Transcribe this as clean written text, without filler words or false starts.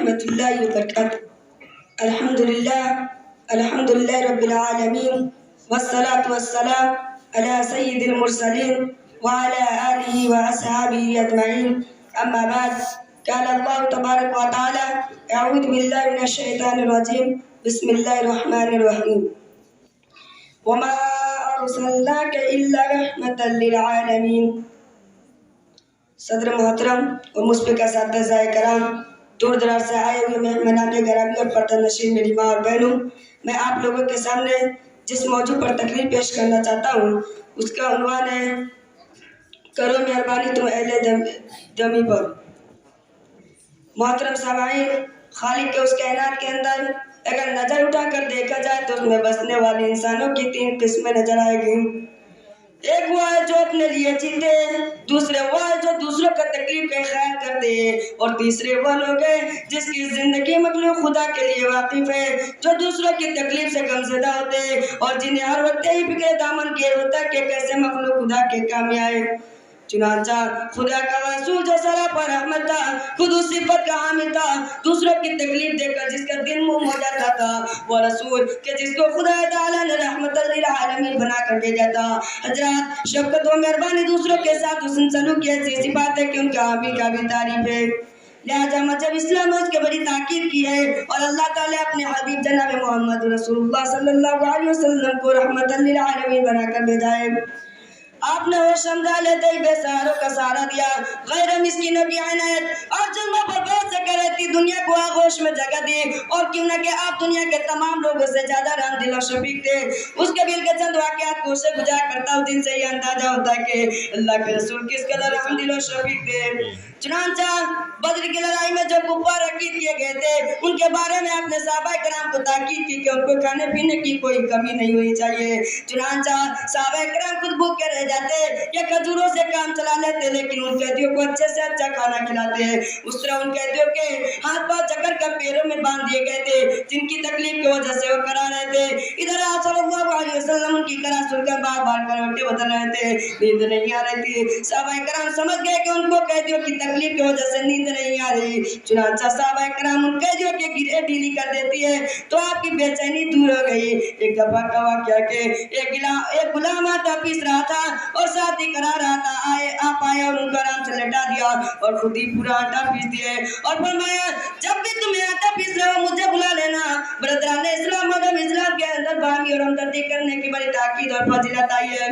ورحمة الله وبركاته. الحمد لله رب العالمين، والصلاة والسلام على سيد المرسلين وعلى آله وأصحابه أجمعين. أما بعد، قال الله تبارك وتعالى: أعوذ بالله من الشيطان الرجيم، بسم الله الرحمن الرحيم. وما أرسلناك إلا رحمة للعالمين. صدر محترم اور مصفقہ اساتذہ کرام، دور دراز سے آئے ہوئے مہمانان گرامی اور پردہ نشین میری ماں اور بہنوں، میں آپ لوگوں کے سامنے جس موضوع پر تقریر پیش کرنا چاہتا ہوں اس کا عنوان ہے کرو مہربانی تم اہل دمی پر۔ محترم سامعین، خالق کے اس کائنات کے اندر اگر نظر اٹھا کر دیکھا جائے تو اس میں بسنے والے انسانوں کی 3 قسمیں نظر آئے گی۔ ایک وہ ہے جو اپنے لیے جیتے، دوسرے وہ ہے جو دوسروں کا تکلیف کا خیال کرتے ہیں، اور تیسرے وہ لوگ ہیں جس کی زندگی مخلوق خدا کے لیے واقف ہے، جو دوسروں کی تکلیف سے غمزدہ ہوتے ہیں اور جنہیں ہر وقت ہی فکر دامن کیے ہوتا ہے کہ کیسے مخلوق خدا کے کام آئے۔ چنانچہ خدا کا رسول جو سراپا رحمت تھا، خود اس صفت کا حامل تھا، دوسروں کی تکلیف دیکھ کر جس کا دل منہ ہو جاتا تھا، وہ رسول کہ جس کو خدا تعالیٰ نے رحمت للعالمین بنا کر بھیجا تھا۔ حضرات، شفقت و مہربانی دوسروں کے ساتھ حسن سلوک کی ایسی صفات ہے کہ ان کا حامل کا بھی تعریف ہے۔ لہذا مذہب اسلام نے اس کی بڑی تاکید کی ہے، اور اللہ تعالیٰ اپنے حبیب جناب محمد رسول اللہ صلی اللہ علیہ وسلم کو رحمت للعالمین بنا کر بھیجا ہے۔ آپ نے وہ سمجھا لیتے ہی بے سہاروں کا سہارا دیا، غیر مسکینوں کی عنایت اور ظلموں پر بہت سے کرتی دنیا کو آغوش میں جگہ دی، اور کیوں نہ کہ آپ دنیا کے تمام لوگوں سے زیادہ رحم دل و شفیق تھے۔ اس کے کے چند واقعات کو اسے گزار کرتا ہوں جن سے یہ اندازہ ہوتا ہے کہ اللہ کے رسول کس قدر رحم دل و شفیق تھے۔ چنانچہ بدر کی لڑائی میں جو کفار عقید کیے گئے تھے، ان کے بارے میں آپ نے صحابہ کرام کو تاکید کی کہ ان کو کھانے پینے کی کوئی کمی نہیں ہونی چاہیے۔ چنانچہ صحابہ کرام خود بھوکے رہ جاتے یا کھجوروں سے کام چلا لیتے، لیکن ان قیدیوں کو اچھے سے اچھا کھانا کھلاتے۔ اس طرح ان قیدیوں کے ہاتھ پاؤں جکڑ کر پیروں میں باندھ دیے گئے تھے، جن کی تکلیف کی وجہ سے وہ کرا رہے تھے۔ ادھر آپ صلی اللہ علیہ وسلم ان کی کرا سن کر بار بار کروٹیں بدل رہے تھے، نیند نہیں آ رہی تھی۔ صحابہ کرام سمجھ گئے کہ ان کو قیدیوں کی تکلیف کی وجہ سے نیند نہیں آ رہی، چنانچہ صحابہ کرام ان قیدیوں کے گرے ڈھیلی کر دیتی ہے تو آپ کی بے چینی دور ہو گئی۔ ایک دفعہ کا واقعہ کہ ایک غلام آٹا پیس رہا تھا اور ساتھ ہی کرا رہا تھا، آپ آئے اور ان کو آرام سے لٹا دیا اور خود ہی پورا آٹا پیس دیے اور فرمایا جب بھی تمہیں آٹا پیس رہے ہو مجھے بلا لینا۔ برادران اسلام، مذہب اسلام کے اندر باہمی اور ہمدردی کرنے کی بڑی تاکید اور فضیلت آئی ہے۔